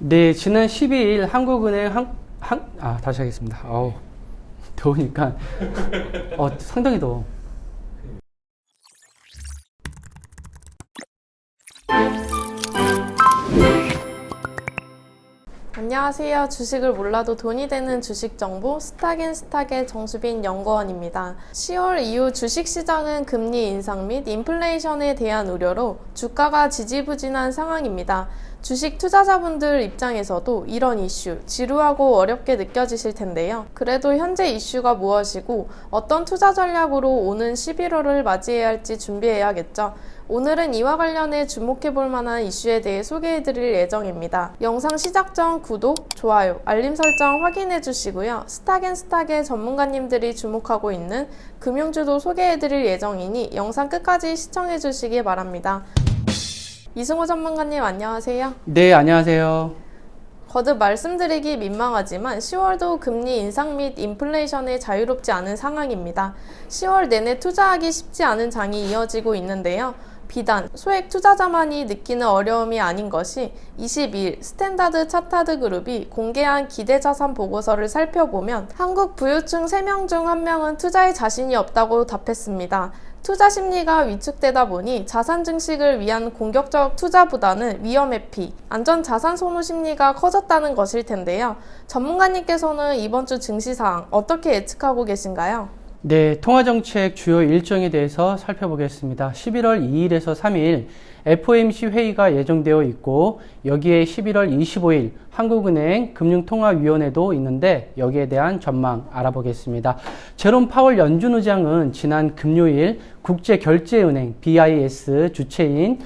네, 지난 12일 한국은행 다시 하겠습니다. 더우니까 상당히 더워. 안녕하세요. 주식을 몰라도 돈이 되는 주식 정보 스탁앤스탁의 정수빈 연구원입니다. 10월 이후 주식시장은 금리 인상 및 인플레이션에 대한 우려로 주가가 지지부진한 상황입니다. 주식 투자자분들 입장에서도 이런 이슈 지루하고 어렵게 느껴지실 텐데요. 그래도 현재 이슈가 무엇이고 어떤 투자 전략으로 오는 11월을 맞이해야 할지 준비해야겠죠. 오늘은 이와 관련해 주목해볼 만한 이슈에 대해 소개해드릴 예정입니다. 영상 시작 전 구독, 좋아요, 알림 설정 확인해 주시고요. 스탁앤스탁의 전문가님들이 주목하고 있는 금융주도 소개해드릴 예정이니 영상 끝까지 시청해 주시기 바랍니다. 이승호 전문가님 안녕하세요. 네, 안녕하세요. 거듭 말씀드리기 민망하지만 10월도 금리 인상 및 인플레이션에 자유롭지 않은 상황입니다. 10월 내내 투자하기 쉽지 않은 장이 이어지고 있는데요. 비단 소액 투자자만이 느끼는 어려움이 아닌 것이 22일 스탠다드 차타드 그룹이 공개한 기대자산 보고서를 살펴보면 한국 부유층 3명 중 1명은 투자에 자신이 없다고 답했습니다. 투자 심리가 위축되다 보니 자산 증식을 위한 공격적 투자보다는 위험 회피, 안전 자산 선호 심리가 커졌다는 것일 텐데요. 전문가님께서는 이번 주 증시 사항 어떻게 예측하고 계신가요? 네, 통화정책 주요 일정에 대해서 살펴보겠습니다. 11월 2일에서 3일 FOMC 회의가 예정되어 있고 여기에 11월 25일 한국은행 금융통화위원회도 있는데 여기에 대한 전망 알아보겠습니다. 제롬 파월 연준 의장은 지난 금요일 국제결제은행 BIS 주최인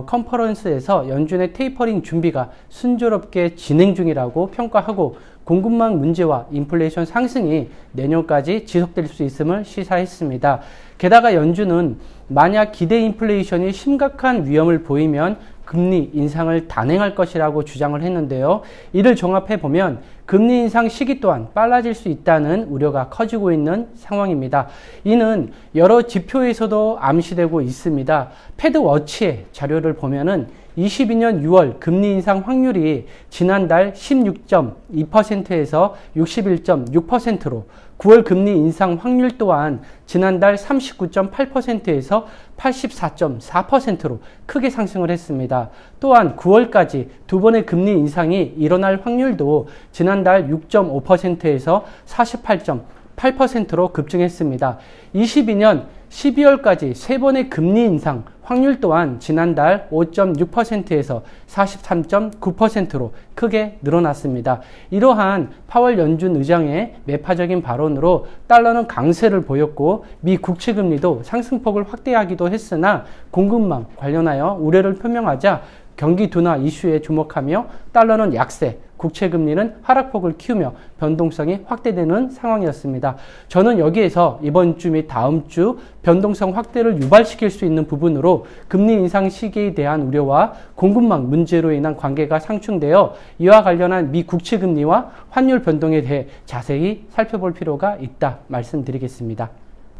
컨퍼런스에서 연준의 테이퍼링 준비가 순조롭게 진행 중이라고 평가하고 공급망 문제와 인플레이션 상승이 내년까지 지속될 수 있음을 시사했습니다. 게다가 연준은 만약 기대 인플레이션이 심각한 위험을 보이면 금리 인상을 단행할 것이라고 주장을 했는데요. 이를 종합해보면 금리 인상 시기 또한 빨라질 수 있다는 우려가 커지고 있는 상황입니다. 이는 여러 지표에서도 암시되고 있습니다. 패드워치의 자료를 보면은 22년 6월 금리 인상 확률이 지난달 16.2%에서 61.6%로 9월 금리 인상 확률 또한 지난달 39.8%에서 84.4%로 크게 상승을 했습니다. 또한 9월까지 두 번의 금리 인상이 일어날 확률도 지난달 6.5%에서 48.8%로 급증했습니다. 22년 12월까지 세 번의 금리 인상 확률 또한 지난달 5.6%에서 43.9%로 크게 늘어났습니다. 이러한 파월 연준 의장의 매파적인 발언으로 달러는 강세를 보였고 미 국채금리도 상승폭을 확대하기도 했으나 공급망 관련하여 우려를 표명하자 경기 둔화 이슈에 주목하며 달러는 약세, 국채금리는 하락폭을 키우며 변동성이 확대되는 상황이었습니다. 저는 여기에서 이번 주 및 다음 주 변동성 확대를 유발시킬 수 있는 부분으로 금리 인상 시기에 대한 우려와 공급망 문제로 인한 관계가 상충되어 이와 관련한 미 국채금리와 환율 변동에 대해 자세히 살펴볼 필요가 있다 말씀드리겠습니다.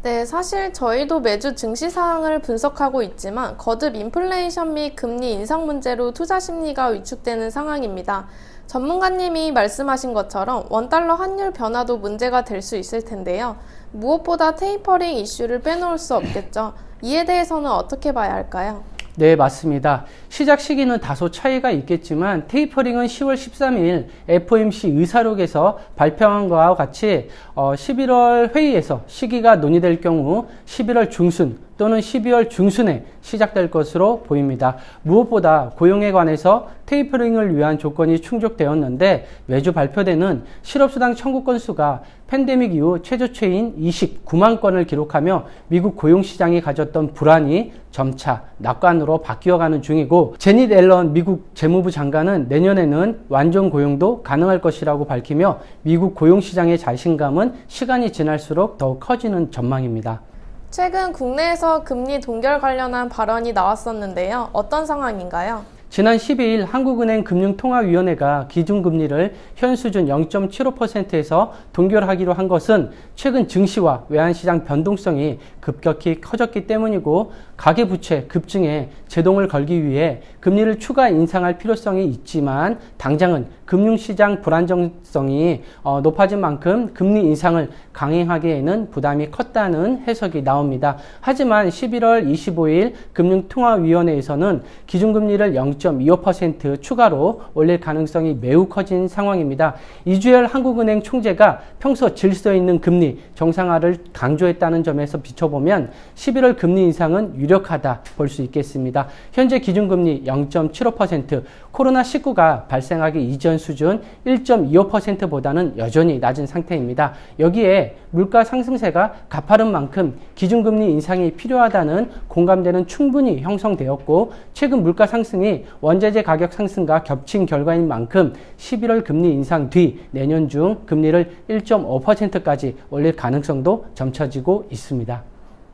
네, 사실 저희도 매주 증시 사항을 분석하고 있지만 거듭 인플레이션 및 금리 인상 문제로 투자 심리가 위축되는 상황입니다. 전문가님이 말씀하신 것처럼 원달러 환율 변화도 문제가 될 수 있을 텐데요. 무엇보다 테이퍼링 이슈를 빼놓을 수 없겠죠. 이에 대해서는 어떻게 봐야 할까요? 네, 맞습니다. 시작 시기는 다소 차이가 있겠지만 테이퍼링은 10월 13일 FOMC 의사록에서 발표한 것과 같이 11월 회의에서 시기가 논의될 경우 11월 중순 또는 12월 중순에 시작될 것으로 보입니다. 무엇보다 고용에 관해서 테이퍼링을 위한 조건이 충족되었는데 매주 발표되는 실업수당 청구 건수가 팬데믹 이후 최저치인 29만 건을 기록하며 미국 고용시장이 가졌던 불안이 점차 낙관으로 바뀌어가는 중이고 제닛 앨런 미국 재무부 장관은 내년에는 완전 고용도 가능할 것이라고 밝히며 미국 고용시장의 자신감은 시간이 지날수록 더욱 커지는 전망입니다. 최근 국내에서 금리 동결 관련한 발언이 나왔었는데요. 어떤 상황인가요? 지난 12일 한국은행 금융통화위원회가 기준금리를 현 수준 0.75%에서 동결하기로 한 것은 최근 증시와 외환시장 변동성이 급격히 커졌기 때문이고 가계부채 급증에 제동을 걸기 위해 금리를 추가 인상할 필요성이 있지만 당장은 금융시장 불안정성이 높아진 만큼 금리 인상을 강행하기에는 부담이 컸다는 해석이 나옵니다. 하지만 11월 25일 금융통화위원회에서는 기준금리를 0.25% 추가로 올릴 가능성이 매우 커진 상황입니다. 이주열 한국은행 총재가 평소 질서 있는 금리 정상화를 강조했다는 점에서 비춰보면 11월 금리 인상은 유력하다 볼 수 있겠습니다. 현재 기준금리 0.75%, 코로나19가 발생하기 이전 수준 1.25%보다는 여전히 낮은 상태입니다. 여기에 물가 상승세가 가파른 만큼 기준금리 인상이 필요하다는 공감대는 충분히 형성되었고 최근 물가 상승이 원자재 가격 상승과 겹친 결과인 만큼 11월 금리 인상 뒤 내년 중 금리를 1.5%까지 올릴 가능성도 점쳐지고 있습니다.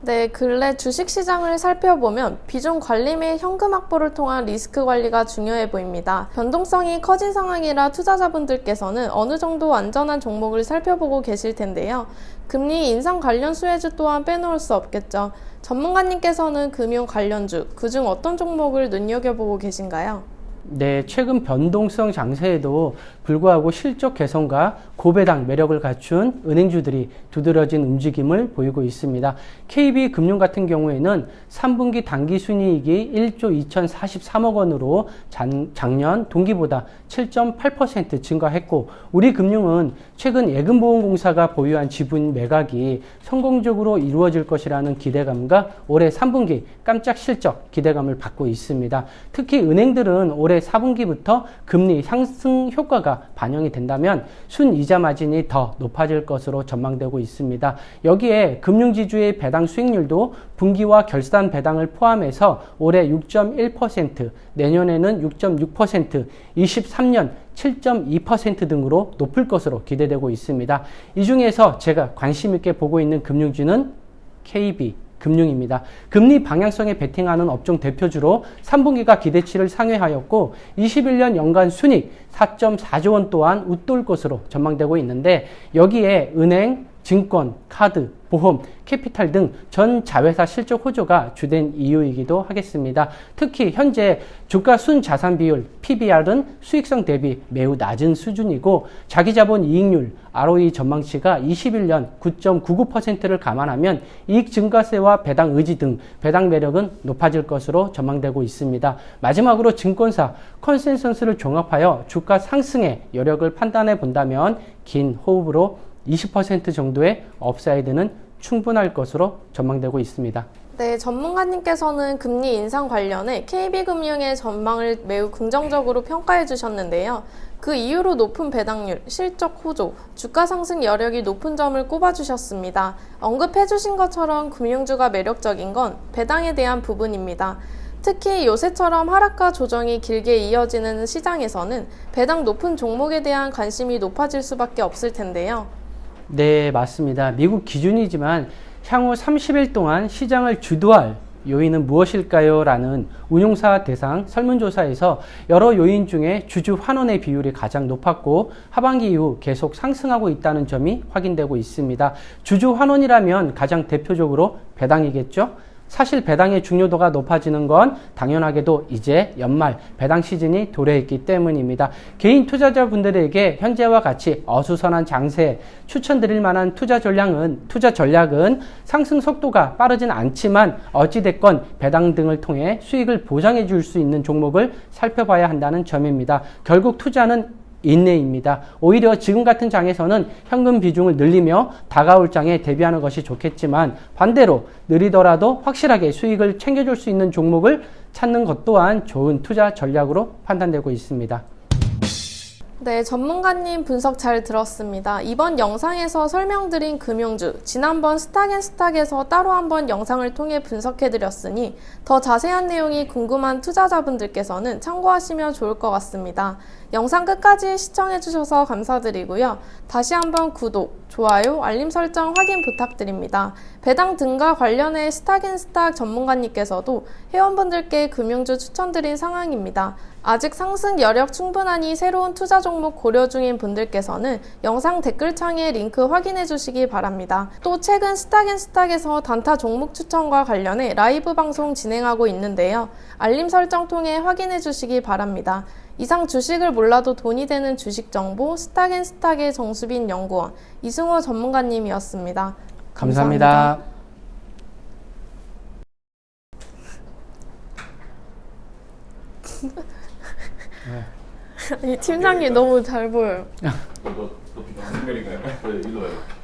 네, 근래 주식시장을 살펴보면 비중 관리 및 현금 확보를 통한 리스크 관리가 중요해 보입니다. 변동성이 커진 상황이라 투자자분들께서는 어느 정도 안전한 종목을 살펴보고 계실 텐데요. 금리 인상 관련 수혜주 또한 빼놓을 수 없겠죠. 전문가님께서는 금융 관련주, 그중 어떤 종목을 눈여겨보고 계신가요? 네, 최근 변동성 장세에도 불구하고 실적 개선과 고배당 매력을 갖춘 은행주들이 두드러진 움직임을 보이고 있습니다. KB금융 같은 경우에는 3분기 당기순이익이 1조 2043억 원으로 작년 동기보다 7.8% 증가했고 우리금융은 최근 예금보험공사가 보유한 지분 매각이 성공적으로 이루어질 것이라는 기대감과 올해 3분기 깜짝 실적 기대감을 받고 있습니다. 특히 은행들은 올해 4분기부터 금리 상승 효과가 반영이 된다면 순이자 마진이 더 높아질 것으로 전망되고 있습니다. 여기에 금융지주의 배당 수익률도 분기와 결산 배당을 포함해서 올해 6.1%, 내년에는 6.6%, 23년 7.2% 등으로 높을 것으로 기대되고 있습니다. 이 중에서 제가 관심 있게 보고 있는 금융주는 KB금융입니다. 금리 방향성에 베팅하는 업종 대표주로 3분기가 기대치를 상회하였고 21년 연간 순이익 4.4조 원 또한 웃돌 것으로 전망되고 있는데 여기에 은행, 증권, 카드, 보험, 캐피탈 등 전 자회사 실적 호조가 주된 이유이기도 하겠습니다. 특히 현재 주가 순자산 비율 PBR은 수익성 대비 매우 낮은 수준이고 자기자본 이익률 ROE 전망치가 21년 9.99%를 감안하면 이익 증가세와 배당 의지 등 배당 매력은 높아질 것으로 전망되고 있습니다. 마지막으로 증권사 컨센서스를 종합하여 주가 상승의 여력을 판단해 본다면 긴 호흡으로 20% 정도의 업사이드는 충분할 것으로 전망되고 있습니다. 네, 전문가님께서는 금리 인상 관련해 KB금융의 전망을 매우 긍정적으로 평가해 주셨는데요. 그 이후로 높은 배당률, 실적 호조, 주가 상승 여력이 높은 점을 꼽아주셨습니다. 언급해 주신 것처럼 금융주가 매력적인 건 배당에 대한 부분입니다. 특히 요새처럼 하락과 조정이 길게 이어지는 시장에서는 배당 높은 종목에 대한 관심이 높아질 수밖에 없을 텐데요. 네, 맞습니다. 미국 기준이지만 향후 30일 동안 시장을 주도할 요인은 무엇일까요? 라는 운용사 대상 설문조사에서 여러 요인 중에 주주 환원의 비율이 가장 높았고 하반기 이후 계속 상승하고 있다는 점이 확인되고 있습니다. 주주 환원이라면 가장 대표적으로 배당이겠죠? 사실 배당의 중요도가 높아지는 건 당연하게도 이제 연말 배당 시즌이 도래했기 때문입니다. 개인 투자자분들에게 현재와 같이 어수선한 장세에 추천드릴 만한 투자 전략은 상승 속도가 빠르진 않지만 어찌됐건 배당 등을 통해 수익을 보장해 줄 수 있는 종목을 살펴봐야 한다는 점입니다. 결국 투자는 인내입니다. 오히려 지금 같은 장에서는 현금 비중을 늘리며 다가올 장에 대비하는 것이 좋겠지만 반대로 느리더라도 확실하게 수익을 챙겨줄 수 있는 종목을 찾는 것 또한 좋은 투자 전략으로 판단되고 있습니다. 네, 전문가님 분석 잘 들었습니다. 이번 영상에서 설명드린 금융주, 지난번 스탁앤스탁에서 따로 한번 영상을 통해 분석해드렸으니 더 자세한 내용이 궁금한 투자자분들께서는 참고하시면 좋을 것 같습니다. 영상 끝까지 시청해주셔서 감사드리고요. 다시 한번 구독, 좋아요, 알림 설정 확인 부탁드립니다. 배당 등과 관련해 스탁앤스탁 전문가님께서도 회원분들께 금융주 추천드린 상황입니다. 아직 상승 여력 충분하니 새로운 투자 종목 고려 중인 분들께서는 영상 댓글창에 링크 확인해 주시기 바랍니다. 또 최근 스탁앤스탁에서 단타 종목 추천과 관련해 라이브 방송 진행하고 있는데요. 알림 설정 통해 확인해 주시기 바랍니다. 이상 주식을 몰라도 돈이 되는 주식 정보 스탁앤스탁의 정수빈 연구원 이승호 전문가님이었습니다. 감사합니다. 이 팀장님 너무 잘 보여요. 너 무슨 별인가요? 일로 와요.